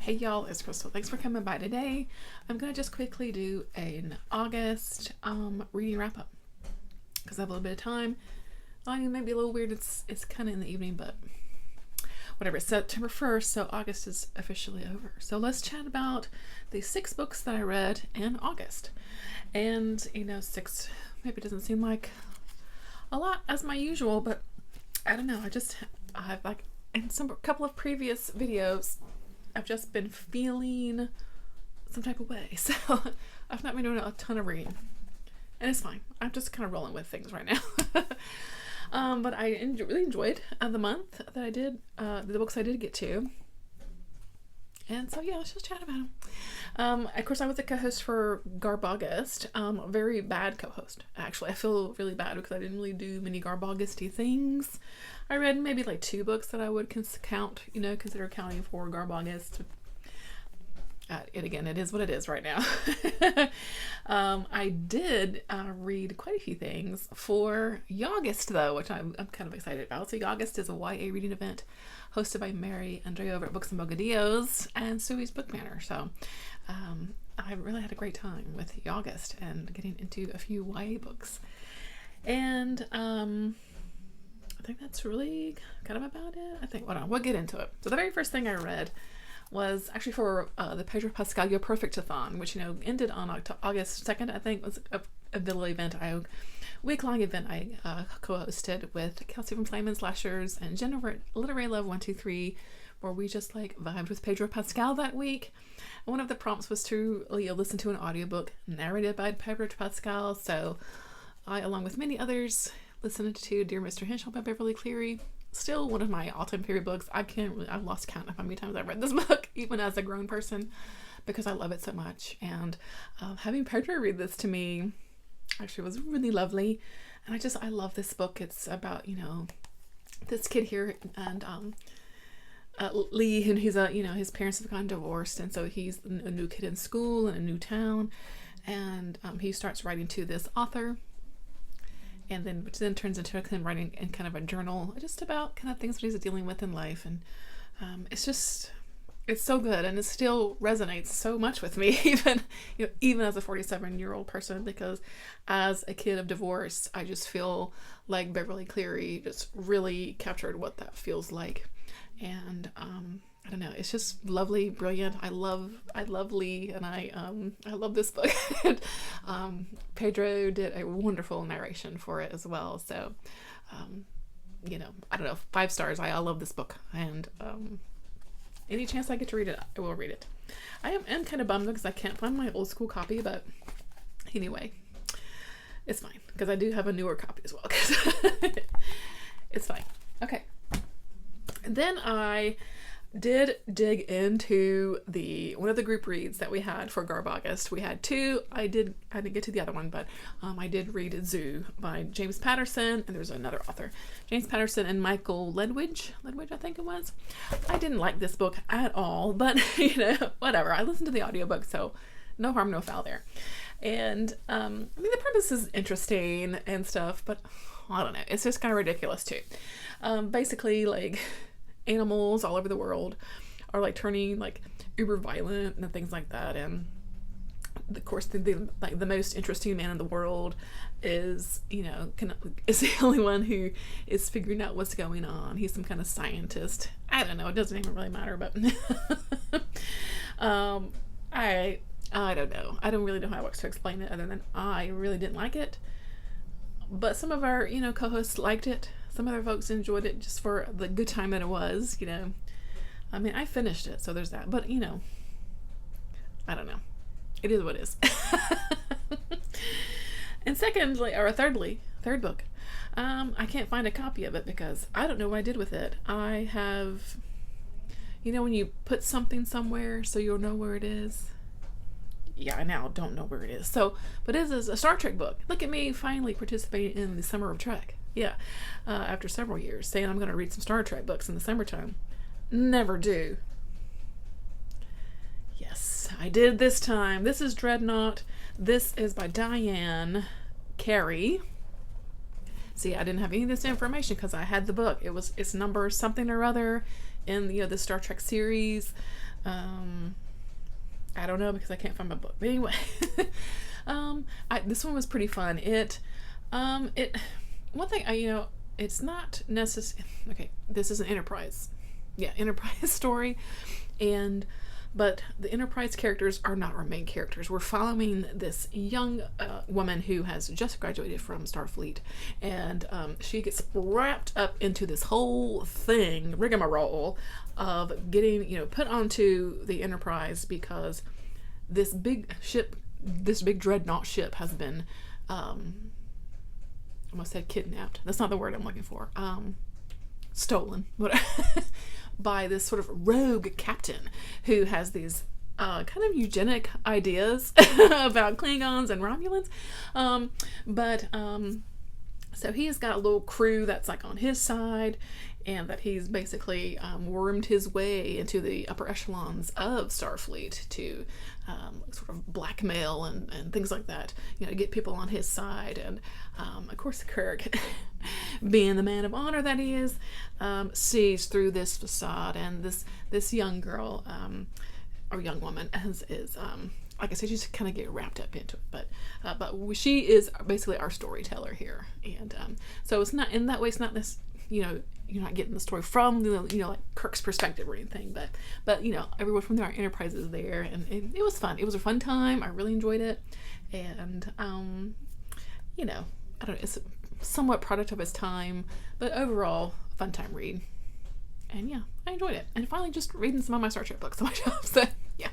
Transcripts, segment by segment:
Hey y'all, it's Crystal. Thanks for coming by today. I'm going to just quickly do an August reading wrap up because I have a little bit of time. I mean, it might be a little weird. It's kind of in the evening, but whatever. It's September 1st, so August is officially over. So let's chat about the 6 books that I read in August. And, 6 maybe doesn't seem like a lot as my usual, but I don't know. I've like in couple of previous videos, I've just been feeling some type of way. So I've not been doing a ton of reading. And it's fine. I'm just kind of rolling with things right now. But I really enjoyed the month that I did, the books I did get to. And so, yeah, let's just chat about them. Of course, I was a co-host for Garbaugust. A very bad co-host, actually. I feel really bad because I didn't really do many Garbaugusty things. I read maybe like 2 books that I would consider counting for Garbaugust. It is what it is right now. I did read quite a few things for August, though, which I'm kind of excited about. So August is a YA reading event hosted by Mary Andre over at Books and Bogadillos and Suey's Book Manor. So I really had a great time with August and getting into a few YA books. And I think that's really kind of about it. We'll get into it. So the very first thing I read was actually for the Pedro Pascal You're Perfect-a-thon, which ended on August 2nd, I think, was a little event, week-long event I co-hosted with Kelsey from Flame and Slashers and Jennifer Literary Love 123, where we just vibed with Pedro Pascal that week. And one of the prompts was to listen to an audiobook narrated by Pedro Pascal, so I, along with many others, listened to Dear Mr. Henshaw by Beverly Cleary. Still one of my all-time favorite books. I've lost count of how many times I've read this book, even as a grown person, because I love it so much. And having Pedro read this to me actually was really lovely. And I love this book. It's about, this kid here and Lee, and he's his parents have gotten divorced, and so he's a new kid in school in a new town, and he starts writing to this author. And which then turns into him writing in kind of a journal just about kind of things that he's dealing with in life. And it's so good, and it still resonates so much with me, even as a 47-year-old person, because as a kid of divorce, I just feel like Beverly Cleary just really captured what that feels like. And I don't know, it's just lovely, brilliant. I love Lee, and I love this book. Pedro did a wonderful narration for it as well. So, I don't know, 5 stars. I love this book, and any chance I get to read it, I will read it. I am kind of bummed because I can't find my old school copy, but anyway, it's fine because I do have a newer copy as well. It's fine. Okay. And then I did dig into one of the group reads that we had for Garbaugust. We had 2. I didn't get to the other one, but I did read Zoo by James Patterson, and there's another author, James Patterson and Michael Ledwidge, I think it was. I didn't like this book at all, but whatever. I listened to the audiobook, so no harm, no foul there. And the premise is interesting and stuff, but I don't know. It's just kind of ridiculous too. Basically, animals all over the world are turning uber violent and things like that, and of course the most interesting man in the world is is the only one who is figuring out what's going on. He's some kind of scientist. I don't know, it doesn't even really matter, but I don't know. I don't really know how to explain it other than I really didn't like it, but some of our co-hosts liked it. Some other folks enjoyed it just for the good time that it was, I finished it, so there's that. But, I don't know. It is what it is. And third book, I can't find a copy of it because I don't know what I did with it. I have, when you put something somewhere so you'll know where it is. Yeah, I now don't know where it is. So, but it is a Star Trek book. Look at me finally participating in the Summer of Trek. Yeah, after several years, saying I'm going to read some Star Trek books in the summertime. Never do. Yes, I did this time. This is Dreadnought. This is by Diane, Carey. See, I didn't have any of this information because I had the book. It's number something or other in the Star Trek series. I don't know because I can't find my book. But anyway, this one was pretty fun. One thing it's not necessary. Okay, this is an Enterprise, Enterprise story, but the Enterprise characters are not our main characters. We're following this young woman who has just graduated from Starfleet, and she gets wrapped up into this whole thing, rigmarole, of getting, put onto the Enterprise because this big Dreadnought ship has been, almost said kidnapped. That's not the word I'm looking for. Stolen. By this sort of rogue captain who has these kind of eugenic ideas about Klingons and Romulans. So he's got a little crew that's like on his side, and that he's basically wormed his way into the upper echelons of Starfleet to sort of blackmail and things like that, to get people on his side. And of course Kirk, being the man of honor that he is, sees through this facade, and this young girl, or young woman, is like I said, you just kind of get wrapped up into it, but she is basically our storyteller here, and so it's not in that way. It's not this, you're not getting the story from like Kirk's perspective or anything, but everyone from our Enterprise is there, and it was fun. It was a fun time. I really enjoyed it, and I don't know, it's somewhat product of its time, but overall a fun time read, and I enjoyed it. And finally, just reading some of my Star Trek books on my shelf. So yeah.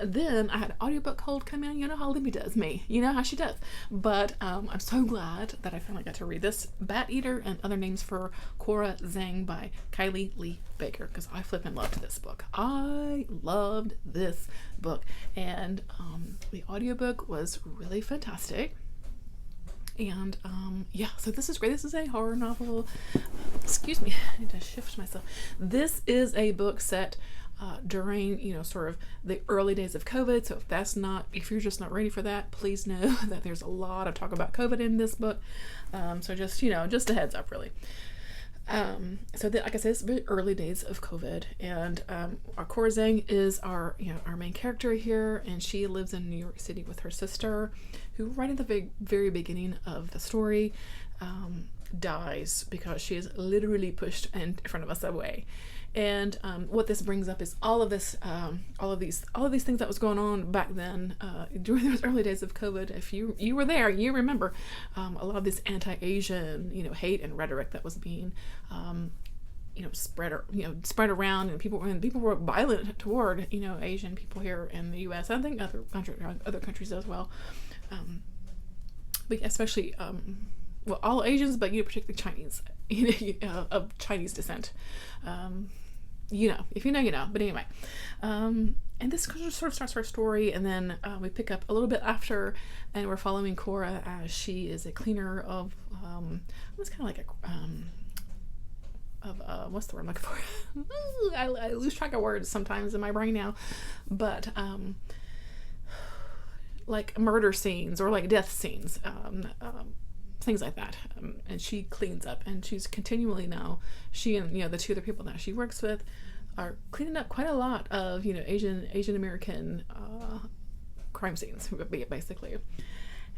Then I had an audiobook hold come in. You know how Libby does me. You know how she does. But I'm so glad that I finally got to read this, Bat Eater and Other Names for Cora Zhang by Kylie Lee Baker, because I flippin' loved this book. I loved this book. And the audiobook was really fantastic. And so this is great. This is a horror novel. Excuse me, I need to shift myself. This is a book set during, sort of the early days of COVID. So if you're just not ready for that, please know that there's a lot of talk about COVID in this book. So just a heads up, really. Like I said, it's the early days of COVID, and our Cora Zhang is our main character here, and she lives in New York City with her sister, who right at the very beginning of the story dies because she is literally pushed in front of a subway. And what this brings up is all of these things that was going on back then during those early days of COVID. If you were there, you remember a lot of this anti-Asian hate and rhetoric that was being spread around, and people were violent toward Asian people here in the U.S. I think other countries as well, but especially all Asians, but particularly Chinese, of Chinese descent. If you know. But anyway, and this sort of starts our story, and then we pick up a little bit after, and we're following Cora as she is a cleaner of it's kind of like what's the word I'm looking for? I lose track of words sometimes in my brain now, but like murder scenes or like death scenes, things like that, and she cleans up, and she's continually now, she and the two other people that she works with are cleaning up quite a lot of Asian American crime scenes, basically.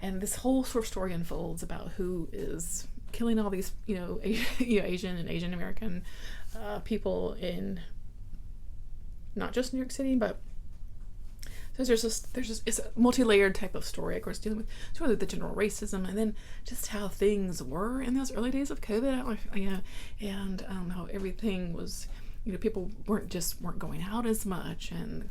And this whole sort of story unfolds about who is killing all these Asian and Asian American people in not just New York City, but there's just it's a multi-layered type of story, of course, dealing with sort of the general racism, and then just how things were in those early days of COVID, and how everything was, people weren't going out as much, and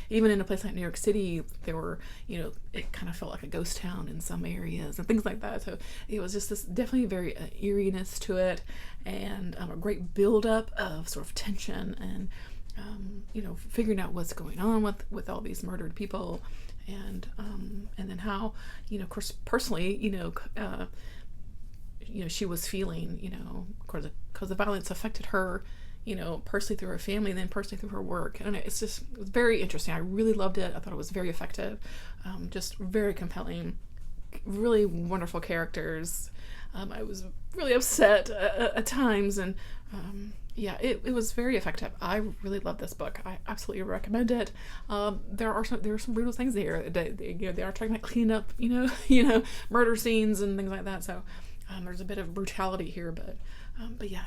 even in a place like New York City, there were it kind of felt like a ghost town in some areas and things like that. So it was just this definitely very eeriness to it, and a great buildup of sort of tension and figuring out what's going on with all these murdered people, and then how, of course, personally, she was feeling, of course, because the violence affected her, personally through her family, and then personally through her work. And it was very interesting. I really loved it. I thought it was very effective, just very compelling, really wonderful characters. I was really upset at times, and Yeah, it was very effective. I really love this book. I absolutely recommend it. There are some brutal things there. They are talking about cleaning up, murder scenes and things like that. So there's a bit of brutality here, but yeah,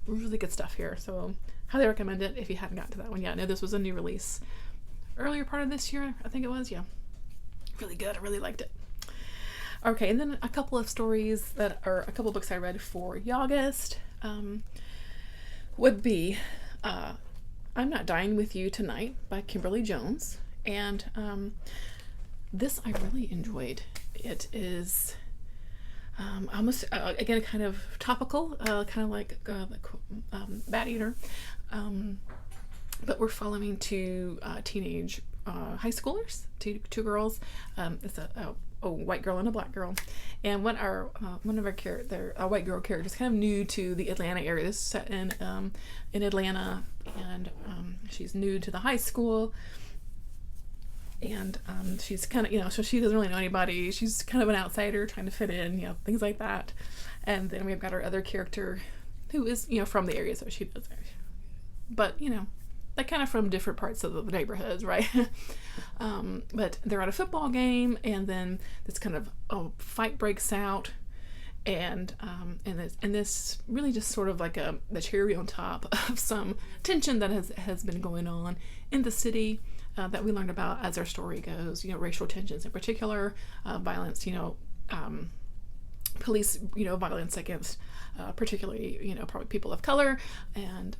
really good stuff here. So highly recommend it if you hadn't gotten to that one yet. No, this was a new release earlier part of this year, I think it was. Yeah, really good. I really liked it. Okay, and then a couple of stories a couple of books I read for August. Would be I'm Not Dying With You Tonight by Kimberly Jones. And this I really enjoyed. It is almost, again, kind of topical, kind of like Bat Eater. But we're following two teenage high schoolers, two girls. It's a white girl and a black girl, and one of our white girl characters kind of new to the Atlanta area. This is set in Atlanta, and she's new to the high school, and she's kind of so she doesn't really know anybody. She's kind of an outsider trying to fit in, things like that. And then we've got our other character who is from the area, so she does, but like kind of from different parts of the neighborhoods, right? But they're at a football game, and then this kind of fight breaks out, and this really just sort of like the cherry on top of some tension that has been going on in the city that we learned about as our story goes. Racial tensions in particular, violence, police, violence against particularly probably people of color, and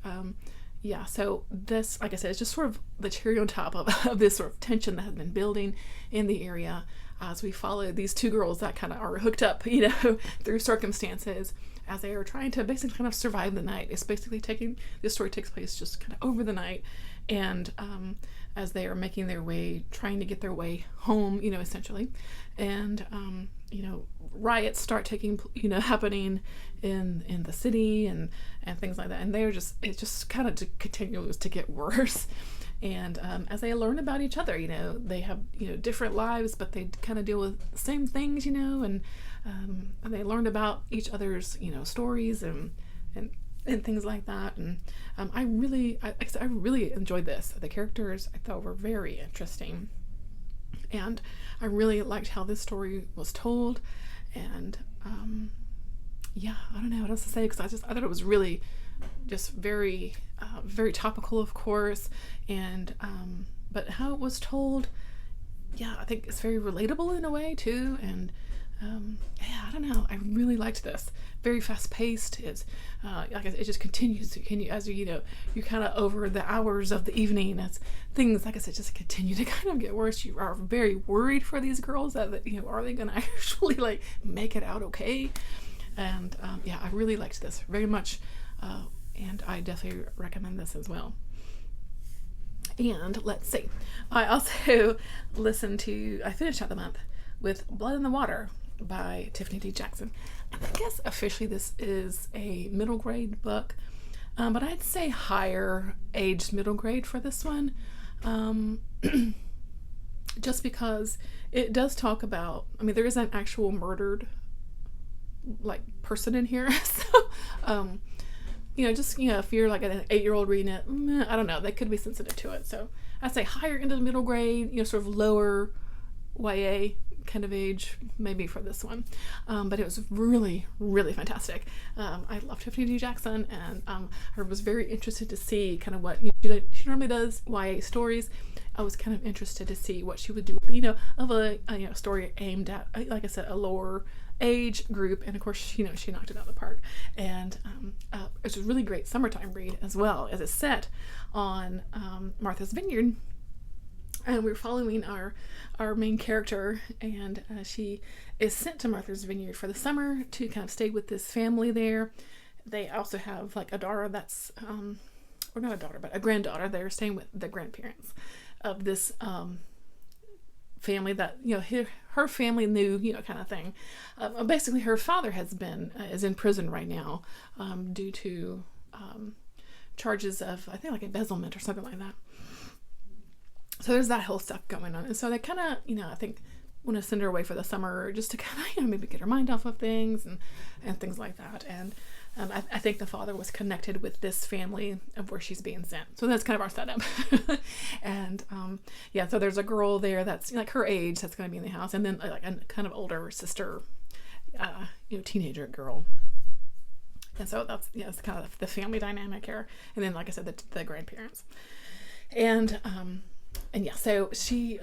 yeah, so this, like I said, is just sort of the cherry on top of this sort of tension that has been building in the area as we follow these two girls that kind of are hooked up, through circumstances as they are trying to basically kind of survive the night. It's basically this story takes place just kind of over the night, and as they are making their way, trying to get their way home, essentially, and riots start happening in the city and things like that, and it just kind of continues to get worse. And as they learn about each other, they have different lives, but they kind of deal with the same things, and they learn about each other's stories and things like that. And I really enjoyed this. The characters I thought were very interesting, and I really liked how this story was told. And yeah, I don't know what else to say, because I thought it was really just very very topical, of course, and but how it was told, yeah, I think it's very relatable in a way too. And yeah, I don't know, I really liked this. Very fast paced. It's like it just continues as you're kind of over the hours of the evening, as things, like I said, just continue to kind of get worse. You are very worried for these girls that are they gonna actually like make it out okay? And yeah, I really liked this very much, and I definitely recommend this as well. And let's see, I also I finished out the month with Blood in the Water by Tiffany D. Jackson. I guess officially this is a middle grade book, but I'd say higher aged middle grade for this one, just because it does talk about, there is an actual murdered person in here. So if you're like an 8-year-old reading it, I don't know, they could be sensitive to it. So I'd say higher into the middle grade, sort of lower YA kind of age maybe for this one, but it was really, really fantastic. I love Tiffany D. Jackson, and I was very interested to see kind of what she normally does YA stories. I was kind of interested to see what she would do with of a story aimed at, like I said, a lower age group, and of course she knocked it out of the park. And it's a really great summertime read, as well as it's set on Martha's Vineyard. And we're following our main character, and she is sent to Martha's Vineyard for the summer to kind of stay with this family there. They also have like a daughter that's, or not a daughter, but a granddaughter. They're staying with the grandparents of this family that, her family knew, kind of thing. Basically, her father is in prison right now due to charges of, I think, like embezzlement or something like that. So there's that whole stuff going on. And so they kind of, I think, want to send her away for the summer just to kind of, maybe get her mind off of things and things like that. And I think the father was connected with this family of where she's being sent. So that's kind of our setup. And yeah, so there's a girl there that's like her age that's going to be in the house, and then like a kind of older sister, teenager girl. And so it's kind of the family dynamic here. And then, like I said, the grandparents. And yeah, so she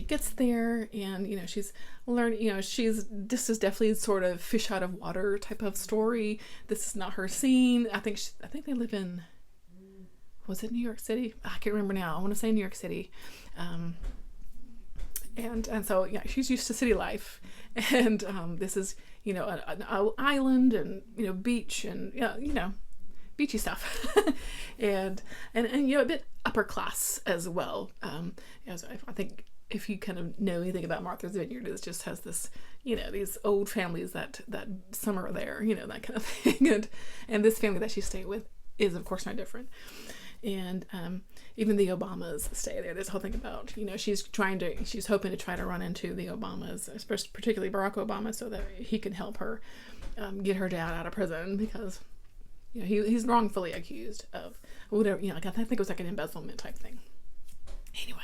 gets there, and she's learning. This is definitely sort of fish out of water type of story. This is not her scene. I think they live in, was it New York City? I can't remember now. I want to say New York City. And so yeah, she's used to city life, and this is an island and beach and beachy stuff, and a bit upper class as well. As I think if you kind of know anything about Martha's Vineyard, it just has this these old families that summer there, that kind of thing, and this family that she stayed with is of course no different. And even the Obamas stay there. This whole thing about, she's hoping to try to run into the Obamas, especially particularly Barack Obama, so that he can help her get her dad out of prison, because he's wrongfully accused of whatever, I think it was like an embezzlement type thing. Anyway,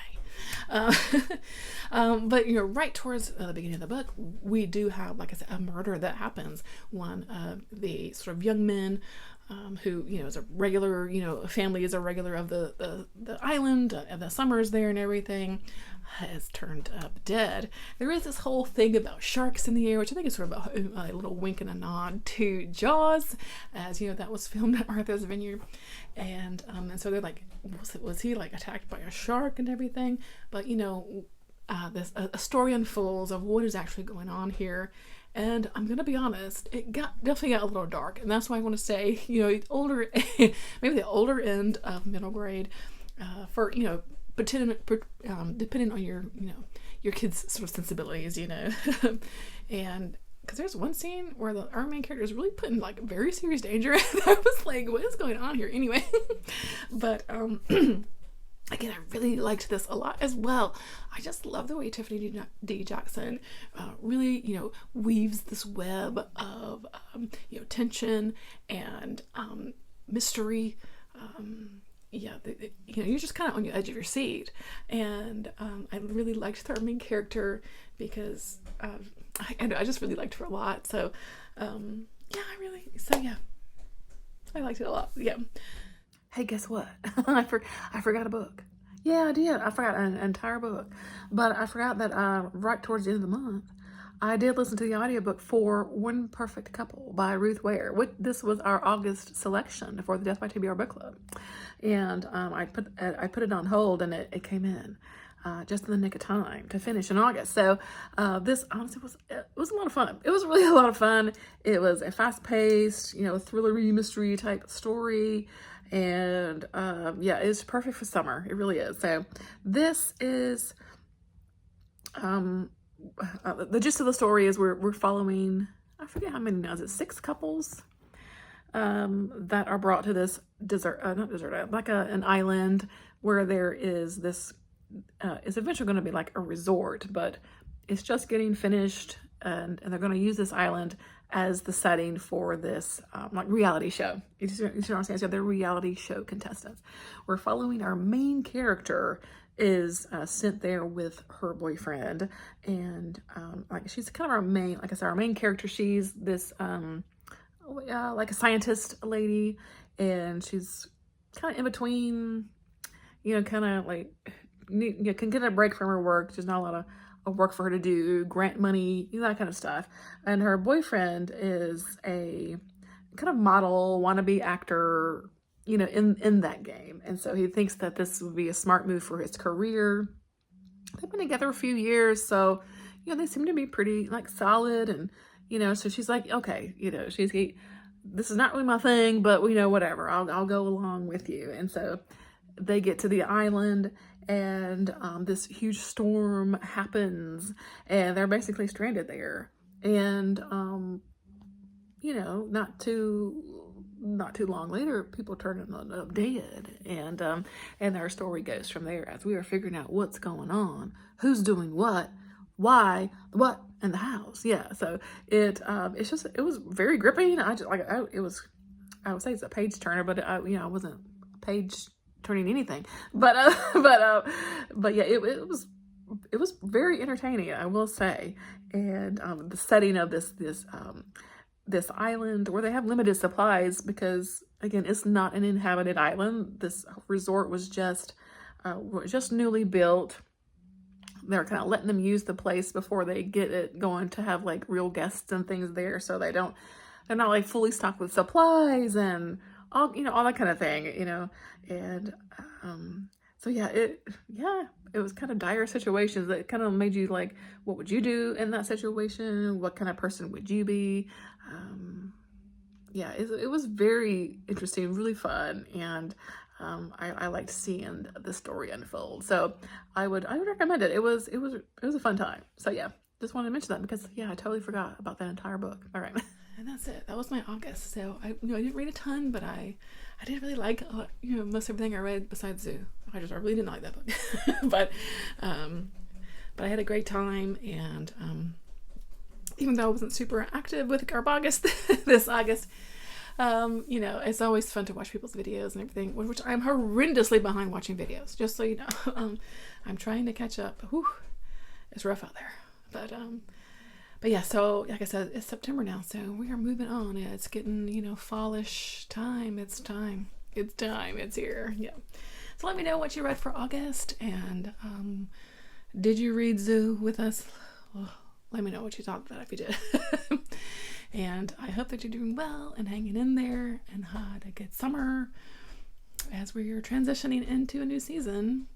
but right towards the beginning of the book, we do have, like I said, a murder that happens. One of the sort of young men who is a regular, family is a regular of the island, and the summers there and everything, has turned up dead. There is this whole thing about sharks in the air, which I think is sort of a little wink and a nod to Jaws, as that was filmed at Martha's Vineyard, and so they're like, was he like attacked by a shark and everything? But a story unfolds of what is actually going on here. And I'm gonna be honest, it definitely got a little dark, and that's why I want to say, older, maybe the older end of middle grade, for depending on your kids' sort of sensibilities, and because there's one scene where our main character is really put in like very serious danger, and I was like, what is going on here? Anyway, but again, I really liked this a lot as well. I just love the way Tiffany D. Jackson really, weaves this web of, tension and mystery. You're just kind of on the edge of your seat. And I really liked her main character because I just really liked her a lot. So, I liked it a lot. Yeah. Hey, guess what? I forgot a book. Yeah, I did. I forgot an entire book. But I forgot that right towards the end of the month, I did listen to the audiobook for One Perfect Couple by Ruth Ware. This was our August selection for the Death by TBR book club. And I put it on hold, and it came in just in the nick of time to finish in August. So this honestly was a lot of fun. It was really a lot of fun. It was a fast-paced, thrillery mystery type story. And it's perfect for summer. It really is. So this is the gist of the story is we're following, I forget how many now, is it 6 couples that are brought to this an island where there is this it's eventually going to be like a resort, but it's just getting finished, and they're going to use this island as the setting for this like reality show. You see what I'm saying? So they're reality show contestants. We're following our main character is sent there with her boyfriend, and like she's kind of our main, like I said, our main character. She's this like a scientist lady, and she's kind of in between, kind of like can get a break from her work. There's not a lot of work for her to do, grant money, that kind of stuff. And her boyfriend is a kind of model, wannabe actor, in that game. And so he thinks that this would be a smart move for his career. They've been together a few years, so, they seem to be pretty, like, solid. And, so she's like, okay, this is not really my thing, but, whatever, I'll go along with you. And so they get to the island, and this huge storm happens, and they're basically stranded there. And not too long later, people turn up dead, and their story goes from there as we are figuring out what's going on, who's doing what why, the what, and the hows. Yeah, so it was very gripping. I would say it's a page turner, but I wasn't page turning anything. But yeah, it was very entertaining, I will say. And the setting of this island where they have limited supplies, because again, it's not an inhabited island. This resort was just newly built. They're kind of letting them use the place before they get it going to have like real guests and things there, so they're not like fully stocked with supplies and all that kind of thing, and so yeah, it was kind of dire situations that kind of made you like, what would you do in that situation? What kind of person would you be? Yeah, it was very interesting, really fun, and I liked seeing the story unfold. So I would recommend it. It was a fun time. So yeah, just wanted to mention that because I totally forgot about that entire book. All right. And that's it. That was my August. So I didn't read a ton, but I didn't really like most everything I read besides Zoo. I really didn't like that book. but I had a great time, and even though I wasn't super active with Garbaugust this August, it's always fun to watch people's videos and everything, which I'm horrendously behind watching videos, just so you know. I'm trying to catch up. Whew, it's rough out there. But yeah, so like I said, it's September now, so we are moving on. It's getting, fallish time. It's time. It's here. Yeah. So let me know what you read for August, and did you read Zoo with us? Well, let me know what you thought about if you did. And I hope that you're doing well and hanging in there and had a good summer as we're transitioning into a new season.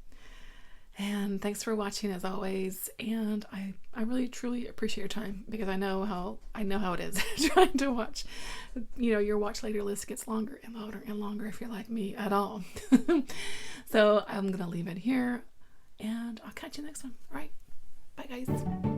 And thanks for watching as always. And I really truly appreciate your time, because I know how it is trying to watch. Your watch later list gets longer and longer and longer if you're like me at all. So I'm gonna leave it here, and I'll catch you next one. All right, bye guys.